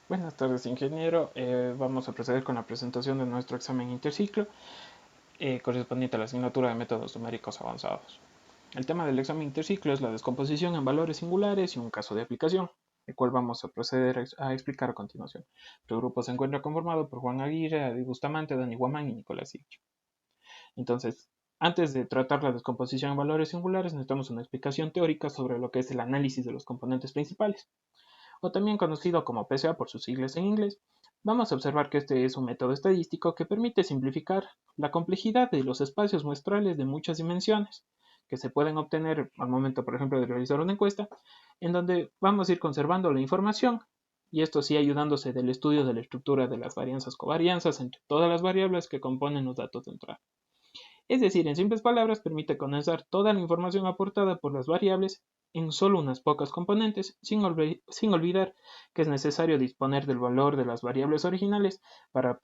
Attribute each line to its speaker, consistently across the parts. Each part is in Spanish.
Speaker 1: Buenas tardes, ingeniero. Vamos a proceder con la presentación de nuestro examen interciclo correspondiente a la asignatura de métodos numéricos avanzados. El tema del examen interciclo es la descomposición en valores singulares y un caso de aplicación, el cual vamos a proceder a explicar a continuación. El grupo se encuentra conformado por Juan Aguirre, Adi Bustamante, Dani Guamán y Nicolás Sicchio. Entonces, antes de tratar la descomposición en valores singulares, necesitamos una explicación teórica sobre lo que es el análisis de los componentes principales, o también conocido como PSA por sus siglas en inglés. Vamos a observar que este es un método estadístico que permite simplificar la complejidad de los espacios muestrales de muchas dimensiones que se pueden obtener al momento, por ejemplo, de realizar una encuesta, en donde vamos a ir conservando la información, y esto sí ayudándose del estudio de la estructura de las varianzas covarianzas entre todas las variables que componen los datos de entrada. Es decir, en simples palabras, permite condensar toda la información aportada por las variables en solo unas pocas componentes, sin olvidar que es necesario disponer del valor de las variables originales para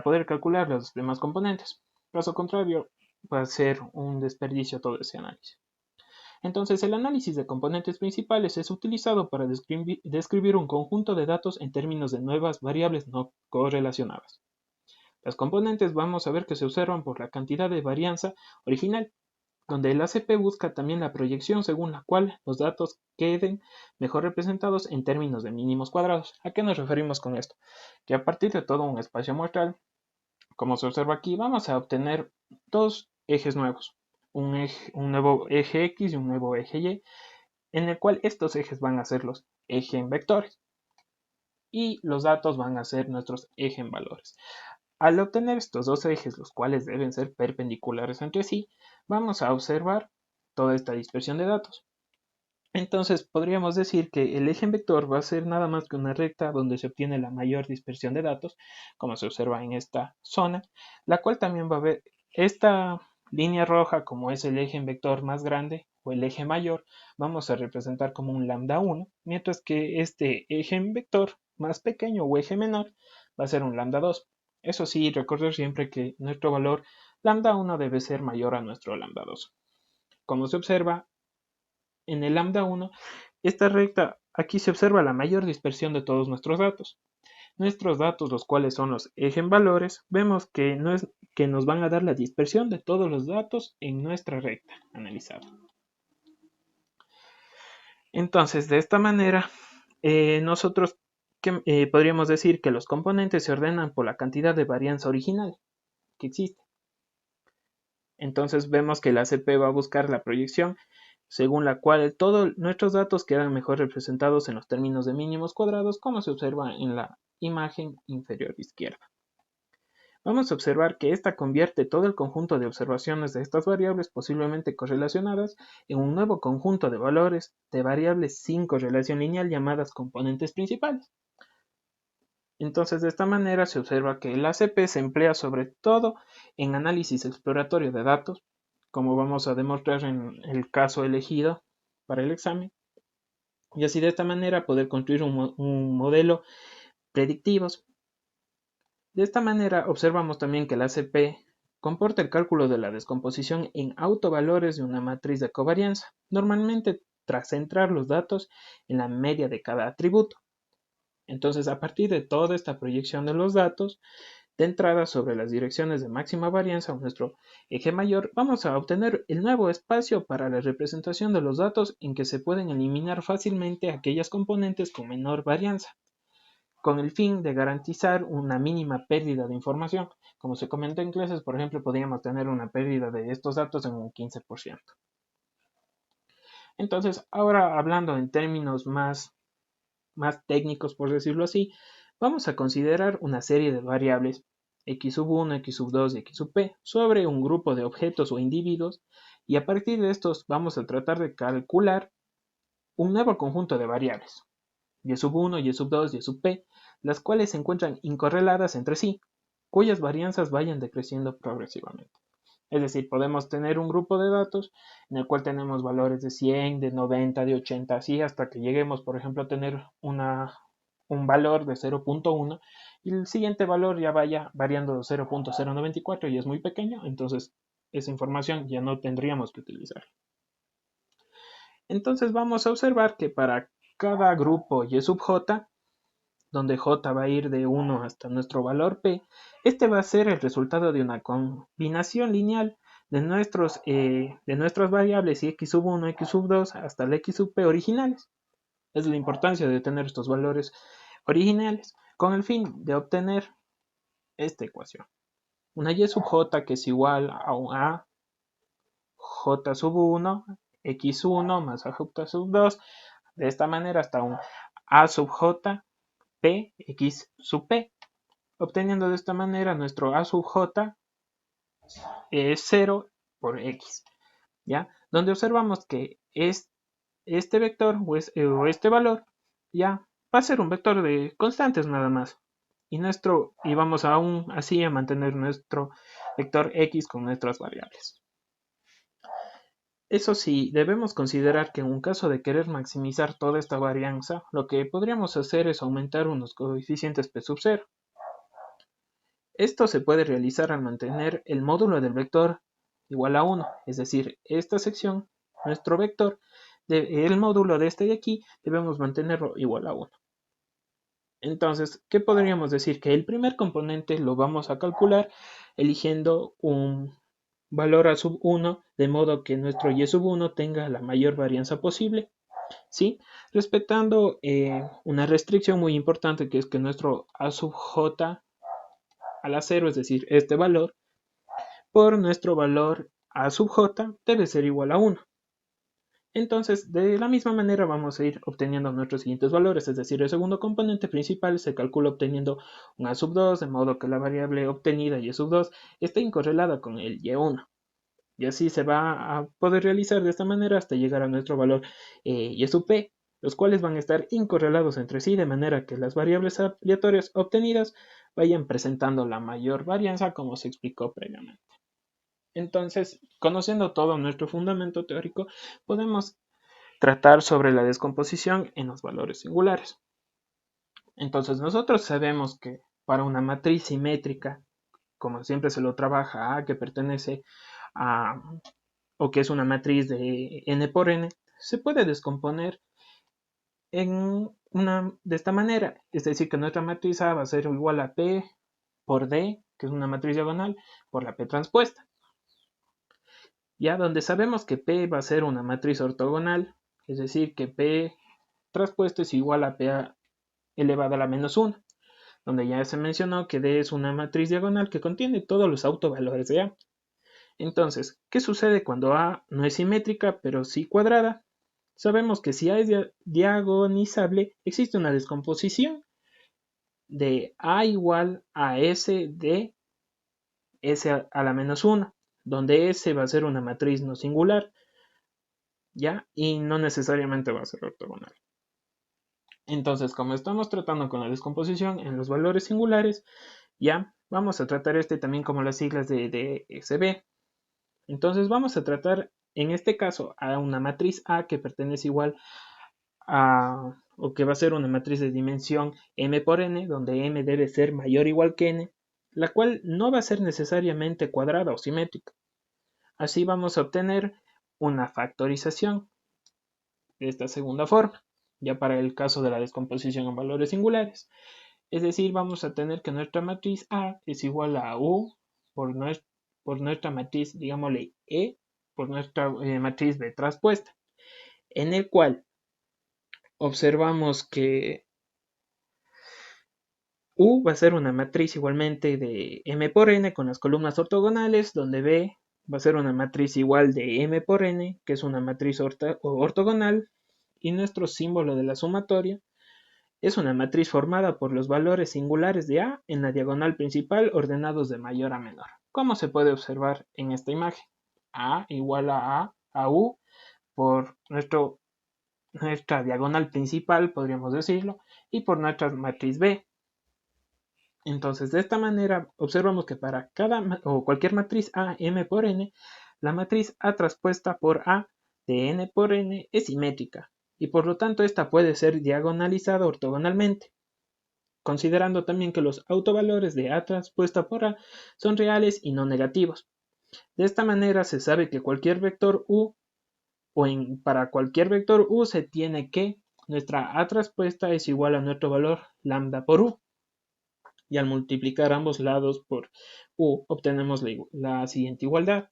Speaker 1: poder calcular los demás componentes. Caso contrario, va a ser un desperdicio todo ese análisis. Entonces, el análisis de componentes principales es utilizado para describir un conjunto de datos en términos de nuevas variables no correlacionadas. Las componentes vamos a ver que se observan por la cantidad de varianza original, donde el ACP busca también la proyección según la cual los datos queden mejor representados en términos de mínimos cuadrados. ¿A qué nos referimos con esto? Que a partir de todo un espacio muestral, como se observa aquí, vamos a obtener dos ejes nuevos, un nuevo eje X y un nuevo eje Y, en el cual estos ejes van a ser los ejes vectores y los datos van a ser nuestros ejes valores. Al obtener estos dos ejes, los cuales deben ser perpendiculares entre sí, vamos a observar toda esta dispersión de datos. Entonces podríamos decir que el eje en vector va a ser nada más que una recta donde se obtiene la mayor dispersión de datos, como se observa en esta zona, la cual también va a ver esta línea roja como es el eje en vector más grande o el eje mayor, vamos a representar como un lambda 1, mientras que este eje en vector más pequeño o eje menor va a ser un lambda 2. Eso sí, recordar siempre que nuestro valor lambda 1 debe ser mayor a nuestro lambda 2. Como se observa, en el lambda 1, esta recta, aquí se observa la mayor dispersión de todos nuestros datos. Nuestros datos, los cuales son los valores, vemos que, que nos van a dar la dispersión de todos los datos en nuestra recta analizada. Entonces, de esta manera, nosotros podríamos decir que los componentes se ordenan por la cantidad de varianza original que existe. Entonces vemos que la ACP va a buscar la proyección según la cual todos nuestros datos quedan mejor representados en los términos de mínimos cuadrados, como se observa en la imagen inferior izquierda. Vamos a observar que esta convierte todo el conjunto de observaciones de estas variables posiblemente correlacionadas en un nuevo conjunto de valores de variables sin correlación lineal llamadas componentes principales. Entonces, de esta manera se observa que el ACP se emplea sobre todo en análisis exploratorio de datos, como vamos a demostrar en el caso elegido para el examen, y así de esta manera poder construir un modelo predictivos. De esta manera observamos también que el ACP comporta el cálculo de la descomposición en autovalores de una matriz de covarianza, normalmente tras centrar los datos en la media de cada atributo. Entonces, a partir de toda esta proyección de los datos, de entrada sobre las direcciones de máxima varianza o nuestro eje mayor, vamos a obtener el nuevo espacio para la representación de los datos en que se pueden eliminar fácilmente aquellas componentes con menor varianza, con el fin de garantizar una mínima pérdida de información. Como se comentó en clases, por ejemplo, podríamos tener una pérdida de estos datos en un 15%. Entonces, ahora hablando en términos más técnicos, por decirlo así, vamos a considerar una serie de variables x sub 1, x sub 2 y x sub p sobre un grupo de objetos o individuos, y a partir de estos vamos a tratar de calcular un nuevo conjunto de variables, y sub 1, y sub 2, y sub p, las cuales se encuentran incorreladas entre sí, cuyas varianzas vayan decreciendo progresivamente. Es decir, podemos tener un grupo de datos en el cual tenemos valores de 100, de 90, de 80, así hasta que lleguemos, por ejemplo, a tener un valor de 0.1 y el siguiente valor ya vaya variando de 0.094 y es muy pequeño, entonces esa información ya no tendríamos que utilizar. Entonces vamos a observar que para cada grupo y sub j, donde j va a ir de 1 hasta nuestro valor p, este va a ser el resultado de una combinación lineal de nuestras variables y x sub 1, x sub 2 hasta el x sub p originales. Es la importancia de tener estos valores originales con el fin de obtener esta ecuación. Una y sub j que es igual a un a j sub 1, x1 más a j sub 2, de esta manera hasta un a sub j, p, x sub p. Obteniendo de esta manera nuestro a sub j es 0 por x, ¿ya? Donde observamos que este vector o este valor ya va a ser un vector de constantes nada más. Y vamos aún así a mantener nuestro vector x con nuestras variables. Eso sí, debemos considerar que en un caso de querer maximizar toda esta varianza, lo que podríamos hacer es aumentar unos coeficientes p sub 0. Esto se puede realizar al mantener el módulo del vector igual a 1, es decir, esta sección, nuestro vector, el módulo de este de aquí, debemos mantenerlo igual a 1. Entonces, ¿qué podríamos decir? Que el primer componente lo vamos a calcular eligiendo un valor a sub 1, de modo que nuestro y sub 1 tenga la mayor varianza posible, ¿sí? Respetando una restricción muy importante, que es que nuestro a sub j a la 0, es decir, este valor, por nuestro valor a sub j debe ser igual a 1. Entonces, de la misma manera vamos a ir obteniendo nuestros siguientes valores, es decir, el segundo componente principal se calcula obteniendo un a sub 2, de modo que la variable obtenida y sub 2 esté incorrelada con el y1. Y así se va a poder realizar de esta manera hasta llegar a nuestro valor y sub p, los cuales van a estar incorrelados entre sí, de manera que las variables aleatorias obtenidas vayan presentando la mayor varianza, como se explicó previamente. Entonces, conociendo todo nuestro fundamento teórico, podemos tratar sobre la descomposición en los valores singulares. Entonces, nosotros sabemos que para una matriz simétrica, como siempre se lo trabaja A, que pertenece a, o que es una matriz de n por n, se puede descomponer de esta manera, es decir, que nuestra matriz A va a ser igual a P por D, que es una matriz diagonal, por la P transpuesta. Ya donde sabemos que P va a ser una matriz ortogonal, es decir, que P transpuesto es igual a P elevado a la menos 1, donde ya se mencionó que D es una matriz diagonal que contiene todos los autovalores de A. Entonces, ¿qué sucede cuando A no es simétrica, pero sí cuadrada? Sabemos que si A es diagonizable, existe una descomposición de A igual a S de S a la menos 1, donde S va a ser una matriz no singular, ¿ya? Y no necesariamente va a ser ortogonal. Entonces, como estamos tratando con la descomposición en los valores singulares, ya vamos a tratar también como las siglas de SB. Entonces vamos a tratar en este caso a una matriz A que pertenece igual a, o que va a ser una matriz de dimensión m por n, donde m debe ser mayor o igual que n, la cual no va a ser necesariamente cuadrada o simétrica. Así vamos a obtener una factorización de esta segunda forma, ya para el caso de la descomposición en valores singulares. Es decir, vamos a tener que nuestra matriz A es igual a U por nuestra matriz, digámosle E, por nuestra matriz B transpuesta, en el cual observamos que U va a ser una matriz igualmente de M por N con las columnas ortogonales, donde B va a ser una matriz igual de M por N, que es una matriz ortogonal, y nuestro símbolo de la sumatoria es una matriz formada por los valores singulares de A en la diagonal principal ordenados de mayor a menor. ¿Cómo se puede observar en esta imagen? A igual a U por nuestra diagonal principal, podríamos decirlo, y por nuestra matriz B. Entonces, de esta manera, observamos que para cualquier matriz A, M por N, la matriz A transpuesta por A de N por N es simétrica, y por lo tanto esta puede ser diagonalizada ortogonalmente, considerando también que los autovalores de A transpuesta por A son reales y no negativos. De esta manera se sabe que cualquier vector U, para cualquier vector U se tiene que nuestra A traspuesta es igual a nuestro valor lambda por U. Y al multiplicar ambos lados por U obtenemos la siguiente igualdad.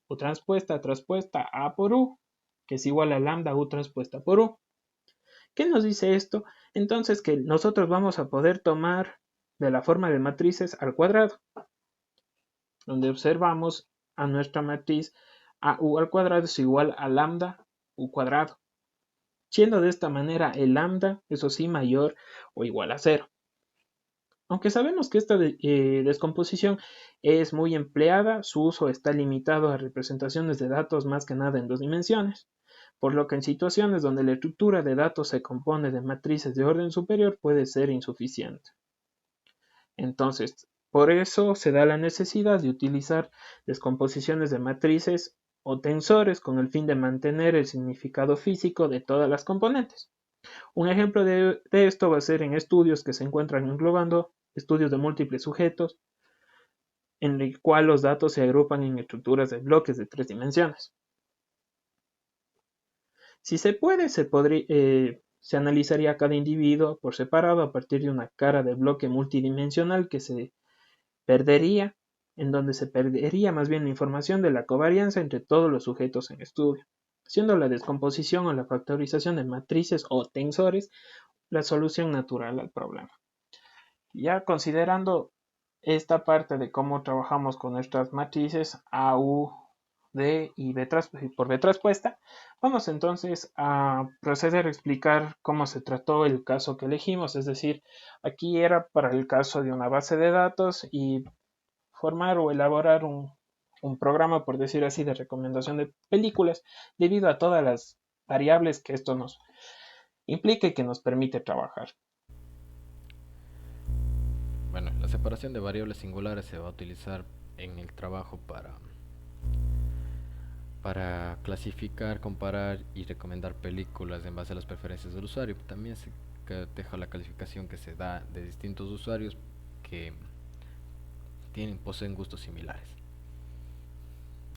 Speaker 1: U traspuesta A por U, que es igual a lambda U traspuesta por U. ¿Qué nos dice esto? Entonces que nosotros vamos a poder tomar de la forma de matrices al cuadrado, donde observamos a nuestra matriz AU al cuadrado es igual a lambda U cuadrado, siendo de esta manera el lambda, eso sí, mayor o igual a 0. Aunque sabemos que esta descomposición es muy empleada, su uso está limitado a representaciones de datos más que nada en 2 dimensiones, por lo que en situaciones donde la estructura de datos se compone de matrices de orden superior puede ser insuficiente. Entonces, por eso se da la necesidad de utilizar descomposiciones de matrices o tensores con el fin de mantener el significado físico de todas las componentes. Un ejemplo de esto va a ser en estudios que se encuentran englobando estudios de múltiples sujetos, en el cual los datos se agrupan en estructuras de bloques de 3 dimensiones. Si se puede, se analizaría cada individuo por separado a partir de una cara de bloque multidimensional que se perdería, en donde se perdería más bien la información de la covarianza entre todos los sujetos en estudio, siendo la descomposición o la factorización de matrices o tensores la solución natural al problema. Ya considerando esta parte de cómo trabajamos con nuestras matrices A, U, D y por B traspuesta, vamos entonces a proceder a explicar cómo se trató el caso que elegimos, es decir, aquí era para el caso de una base de datos y formar o elaborar un programa, por decir así, de recomendación de películas, debido a todas las variables que esto nos implica y que nos permite trabajar.
Speaker 2: Bueno, la separación de variables singulares se va a utilizar en el trabajo para clasificar, comparar y recomendar películas en base a las preferencias del usuario. También se deja la calificación que se da de distintos usuarios que poseen gustos similares.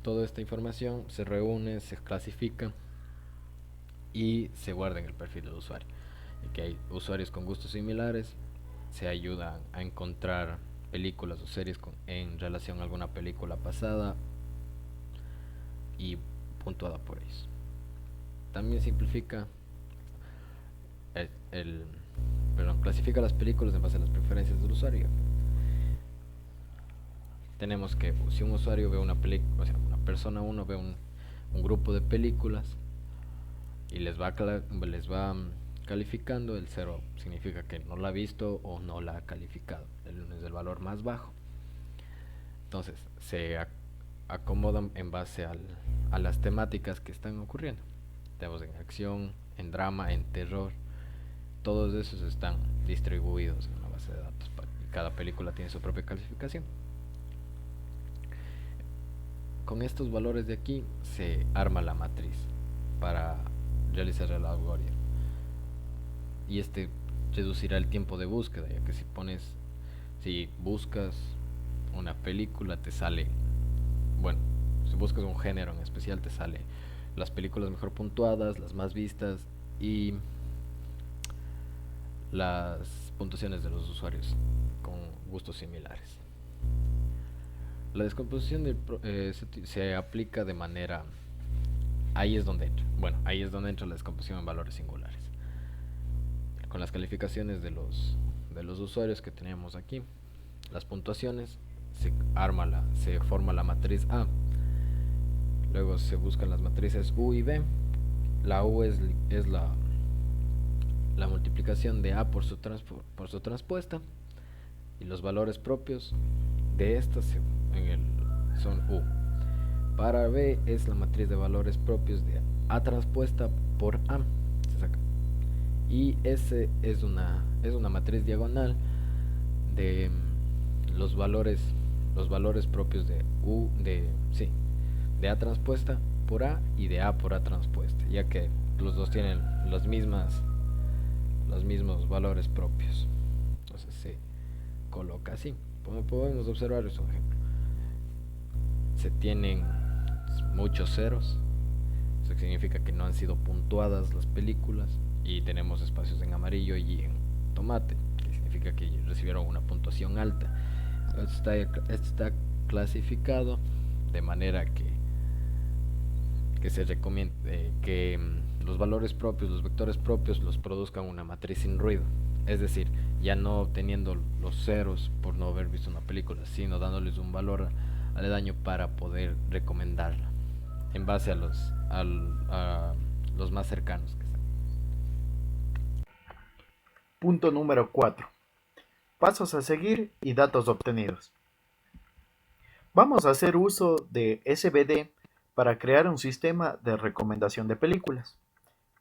Speaker 2: Toda esta información se reúne, se clasifica y se guarda en el perfil del usuario. Y que hay usuarios con gustos similares, se ayudan a encontrar películas o series en relación a alguna película pasada y puntuada por ellos. También simplifica clasifica las películas en base a las preferencias del usuario. Tenemos que si un usuario ve una película, o sea, una persona 1 ve un grupo de películas y les va calificando, el 0 significa que no la ha visto o no la ha calificado, el 1 es el valor más bajo. Entonces se acomodan en base a las temáticas que están ocurriendo. Tenemos en acción, en drama, en terror, todos esos están distribuidos en una base de datos y cada película tiene su propia calificación. Con estos valores de aquí se arma la matriz para realizar el algoritmo, y este reducirá el tiempo de búsqueda, ya que si buscas una película te sale, bueno, si buscas un género en especial te sale las películas mejor puntuadas, las más vistas y las puntuaciones de los usuarios con gustos similares. La descomposición se aplica de manera... Ahí es donde entra la descomposición en valores singulares. Con las calificaciones de los usuarios que tenemos aquí, las puntuaciones, se forma la matriz A. Luego se buscan las matrices U y B. La U es la multiplicación de A por su transpuesta, y los valores propios de estas son U. Para B es la matriz de valores propios de A transpuesta por A, se saca. Y S es una matriz diagonal de los valores propios de A transpuesta por A y de A por A transpuesta, ya que los dos tienen los mismos valores propios. Entonces se coloca así. Como podemos observar, es un ejemplo. Se tienen muchos ceros, eso significa que no han sido puntuadas las películas, y tenemos espacios en amarillo y en tomate, que significa que recibieron una puntuación alta. Está clasificado de manera que se recomienda que los valores propios, los vectores propios los produzcan una matriz sin ruido. Es decir, ya no teniendo los ceros por no haber visto una película, sino dándoles un valor aledaño para poder recomendarla en base a los más cercanos.
Speaker 3: Punto número 4. Pasos a seguir y datos obtenidos. Vamos a hacer uso de SVD para crear un sistema de recomendación de películas.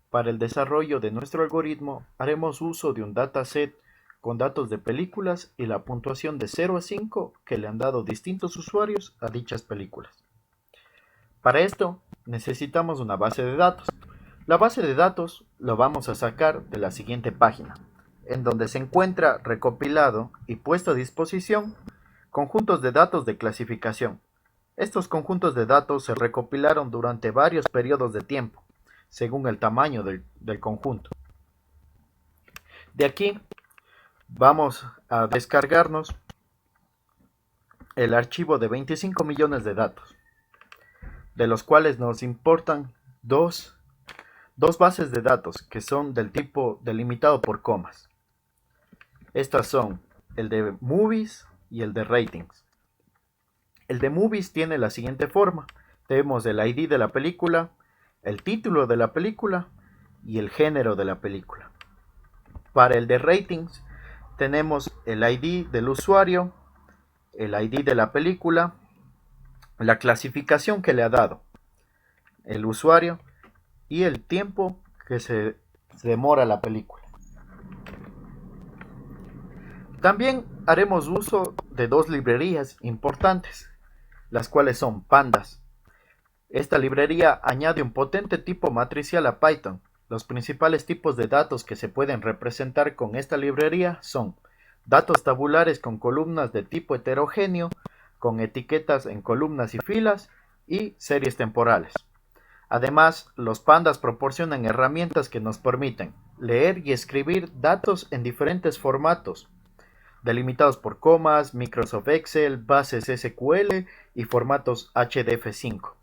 Speaker 3: Para el desarrollo de nuestro algoritmo haremos uso de un dataset con datos de películas y la puntuación de 0 a 5 que le han dado distintos usuarios a dichas películas. Para esto necesitamos una base de datos. La base de datos lo vamos a sacar de la siguiente página, en donde se encuentra recopilado y puesto a disposición conjuntos de datos de clasificación. Estos conjuntos de datos se recopilaron durante varios periodos de tiempo, según el tamaño del conjunto. De aquí vamos a descargarnos el archivo de 25 millones de datos, de los cuales nos importan dos bases de datos que son del tipo delimitado por comas. Estas son el de Movies y el de Ratings. El de Movies tiene la siguiente forma. Tenemos el ID de la película, el título de la película y el género de la película. Para el de Ratings tenemos el ID del usuario, el ID de la película, la clasificación que le ha dado el usuario y el tiempo que se demora la película. También haremos uso de dos librerías importantes, las cuales son Pandas. Esta librería añade un potente tipo matricial a Python. Los principales tipos de datos que se pueden representar con esta librería son datos tabulares con columnas de tipo heterogéneo, con etiquetas en columnas y filas, y series temporales. Además, los pandas proporcionan herramientas que nos permiten leer y escribir datos en diferentes formatos, delimitados por comas, Microsoft Excel, bases SQL y formatos HDF5.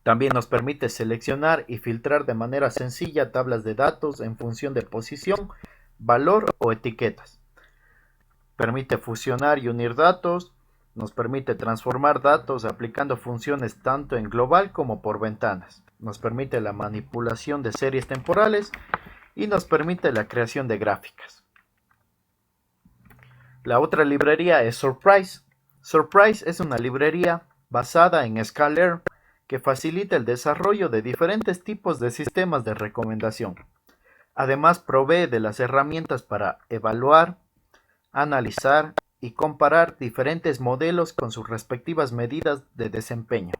Speaker 3: También nos permite seleccionar y filtrar de manera sencilla tablas de datos en función de posición, valor o etiquetas. Permite fusionar y unir datos, nos permite transformar datos aplicando funciones tanto en global como por ventanas. Nos permite la manipulación de series temporales y nos permite la creación de gráficas. La otra librería es Surprise. Surprise es una librería basada en Scalar que facilita el desarrollo de diferentes tipos de sistemas de recomendación. Además, provee de las herramientas para evaluar, analizar y comparar diferentes modelos con sus respectivas medidas de desempeño.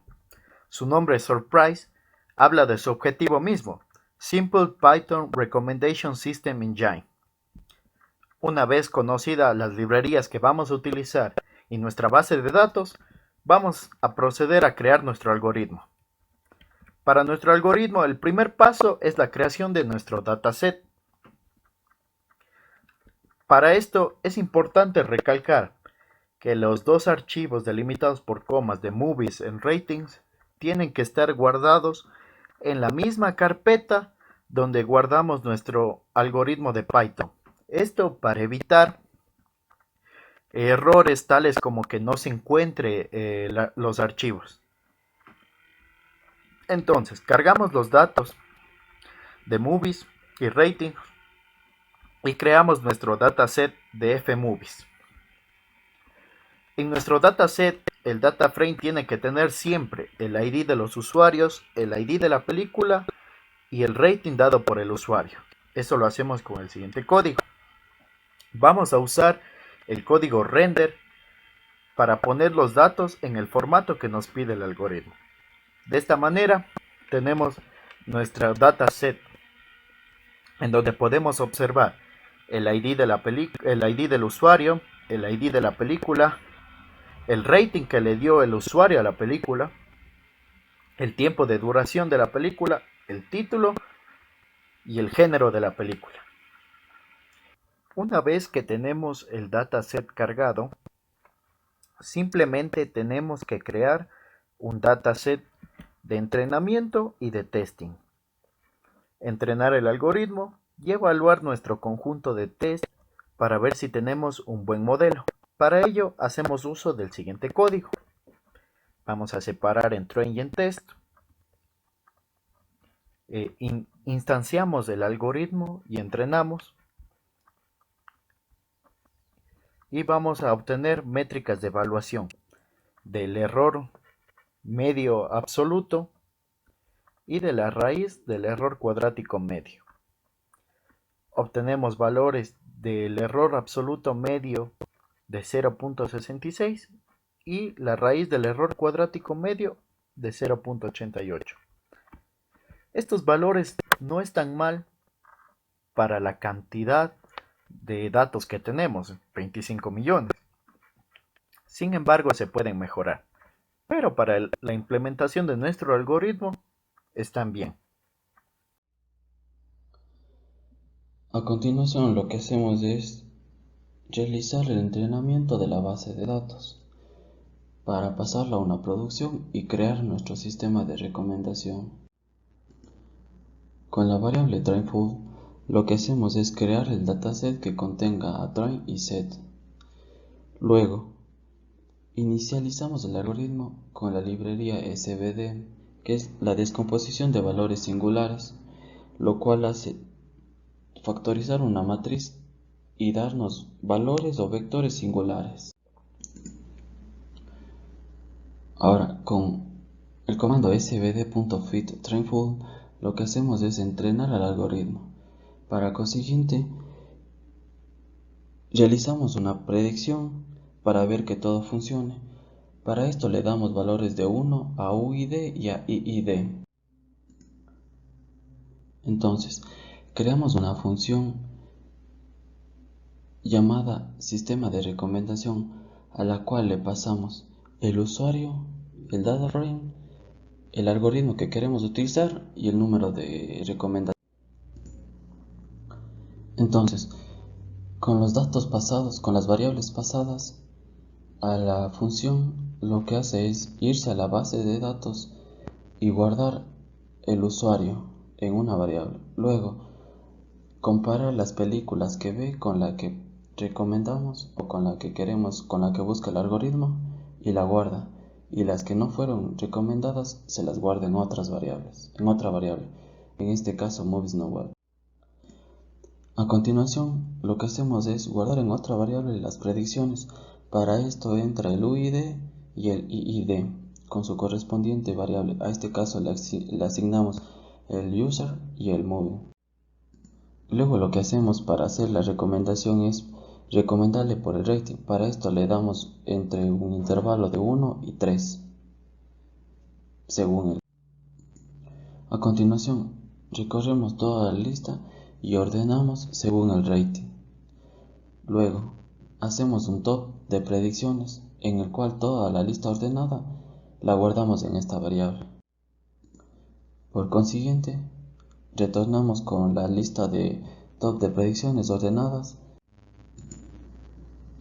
Speaker 3: Su nombre Surprise habla de su objetivo mismo, Simple Python Recommendation System Engine. Una vez conocidas las librerías que vamos a utilizar y nuestra base de datos, vamos a proceder a crear nuestro algoritmo. Para nuestro algoritmo, el primer paso es la creación de nuestro dataset. Para esto es importante recalcar que los dos archivos delimitados por comas de Movies en Ratings tienen que estar guardados en la misma carpeta donde guardamos nuestro algoritmo de Python. Esto para evitar errores tales como que no se encuentre los archivos. Entonces, cargamos los datos de Movies y Ratings y creamos nuestro dataset de fMovies. En nuestro dataset, el data frame tiene que tener siempre el ID de los usuarios, el ID de la película y el rating dado por el usuario. Eso lo hacemos con el siguiente código. Vamos a usar el código render para poner los datos en el formato que nos pide el algoritmo. De esta manera tenemos nuestra dataset en donde podemos observar el ID el ID del usuario, el ID de la película, el rating que le dio el usuario a la película, el tiempo de duración de la película, el título y el género de la película. Una vez que tenemos el dataset cargado, simplemente tenemos que crear un dataset de entrenamiento y de testing. Entrenar el algoritmo y evaluar nuestro conjunto de test para ver si tenemos un buen modelo. Para ello hacemos uso del siguiente código. Vamos a separar en train y en test. Instanciamos el algoritmo y entrenamos. Y vamos a obtener métricas de evaluación del error medio absoluto y de la raíz del error cuadrático medio. Obtenemos valores del error absoluto medio de 0.66 y la raíz del error cuadrático medio de 0.88. Estos valores no están mal para la cantidad de datos que tenemos, 25 millones. Sin embargo, se pueden mejorar, pero para la implementación de nuestro algoritmo están bien.
Speaker 4: A continuación, lo que hacemos es realizar el entrenamiento de la base de datos para pasarla a una producción y crear nuestro sistema de recomendación. Con la variable trainFull, lo que hacemos es crear el dataset que contenga a train y set. Luego, inicializamos el algoritmo con la librería SVD, que es la descomposición de valores singulares, lo cual hace factorizar una matriz y darnos valores o vectores singulares. Ahora, con el comando svd.fit_trainFull, lo que hacemos es entrenar al algoritmo. Para consiguiente, realizamos una predicción para ver que todo funcione. Para esto le damos valores de 1 a UID y a IID. Entonces, creamos una función llamada sistema de recomendación, a la cual le pasamos el usuario, el data frame, el algoritmo que queremos utilizar y el número de recomendación. Entonces, con los datos pasados, con las variables pasadas a la función, lo que hace es irse a la base de datos y guardar el usuario en una variable. Luego, comparar las películas que ve con la que recomendamos o con la que queremos, con la que busca el algoritmo, y la guarda, y las que no fueron recomendadas se las guarda en otras variables, en otra variable, en este caso Movies No Web. A continuación, lo que hacemos es guardar en otra variable las predicciones. Para esto entra el UID y el IID con su correspondiente variable. A este caso le asignamos el user y el movie. Luego lo que hacemos para hacer la recomendación es recomendarle por el rating. Para esto le damos entre un intervalo de 1 y 3 según él. A continuación, recorremos toda la lista y ordenamos según el rating. Luego, hacemos un top de predicciones en el cual toda la lista ordenada la guardamos en esta variable. Por consiguiente, retornamos con la lista de top de predicciones ordenadas.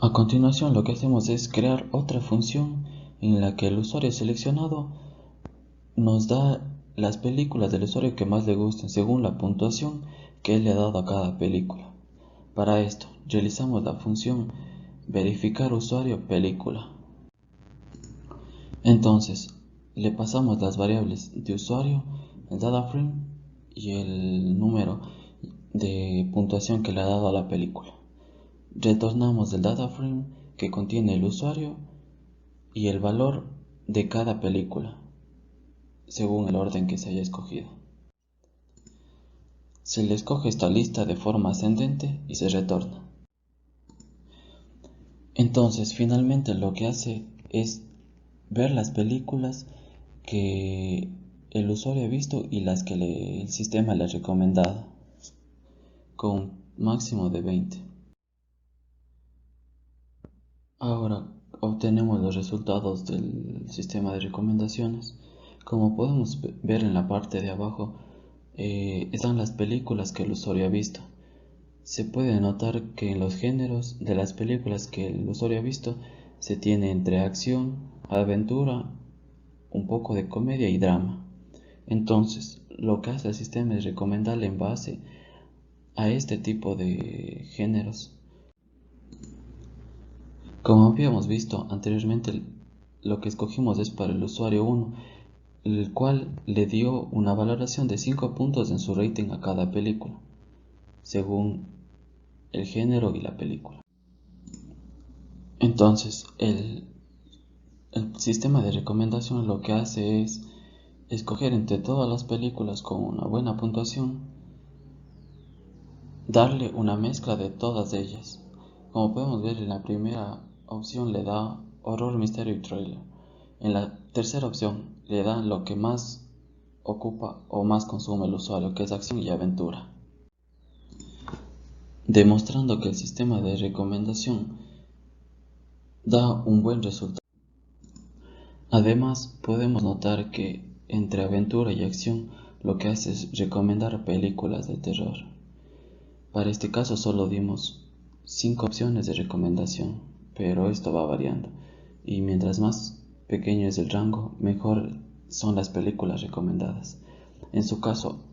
Speaker 4: A continuación, lo que hacemos es crear otra función en la que el usuario seleccionado nos da las películas del usuario que más le gusten según la puntuación que él le ha dado a cada película. Para esto, realizamos la función verificar usuario película. Entonces, le pasamos las variables de usuario, el data frame y el número de puntuación que le ha dado a la película. Retornamos el data frame que contiene el usuario y el valor de cada película, según el orden que se haya escogido. Se le escoge esta lista de forma ascendente y se retorna. Entonces, finalmente lo que hace es ver las películas que el usuario ha visto y las que el sistema le ha recomendado, con máximo de 20. Ahora obtenemos los resultados del sistema de recomendaciones. Como podemos ver en la parte de abajo, están las películas que el usuario ha visto. Se puede notar que en los géneros de las películas que el usuario ha visto se tiene entre acción, aventura, un poco de comedia y drama. Entonces, lo que hace el sistema es recomendarle en base a este tipo de géneros. Como habíamos visto anteriormente, lo que escogimos es para el usuario 1, el cual le dio una valoración de 5 puntos en su rating a cada película, según el género y la película. Entonces, el sistema de recomendación lo que hace es escoger entre todas las películas con una buena puntuación, darle una mezcla de todas ellas. Como podemos ver, en la primera opción le da horror, misterio y thriller. En la tercera opción le da lo que más ocupa o más consume el usuario, que es acción y aventura, demostrando que el sistema de recomendación da un buen resultado. Además, podemos notar que entre aventura y acción lo que hace es recomendar películas de terror. Para este caso solo dimos 5 opciones de recomendación, pero esto va variando, y mientras más pequeño es el rango, mejor son las películas recomendadas. En su caso,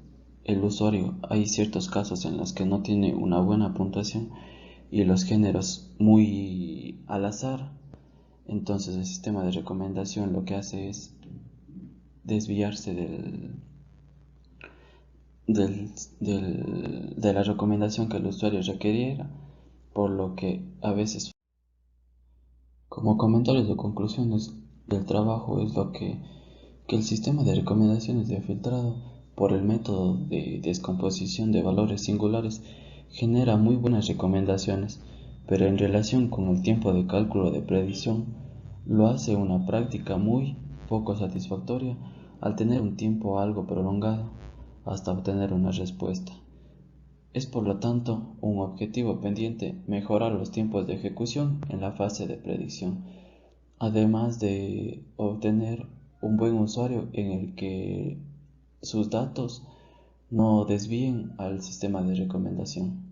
Speaker 4: el usuario, hay ciertos casos en los que no tiene una buena puntuación y los géneros muy al azar. Entonces el sistema de recomendación lo que hace es desviarse de la recomendación que el usuario requiriera, por lo que a veces, como comentarios o conclusiones del trabajo, es lo que el sistema de recomendaciones de filtrado por el método de descomposición de valores singulares genera muy buenas recomendaciones, pero en relación con el tiempo de cálculo de predicción lo hace una práctica muy poco satisfactoria al tener un tiempo algo prolongado hasta obtener una respuesta. Es por lo tanto un objetivo pendiente mejorar los tiempos de ejecución en la fase de predicción, además de obtener un buen usuario en el que sus datos no desvíen al sistema de recomendación.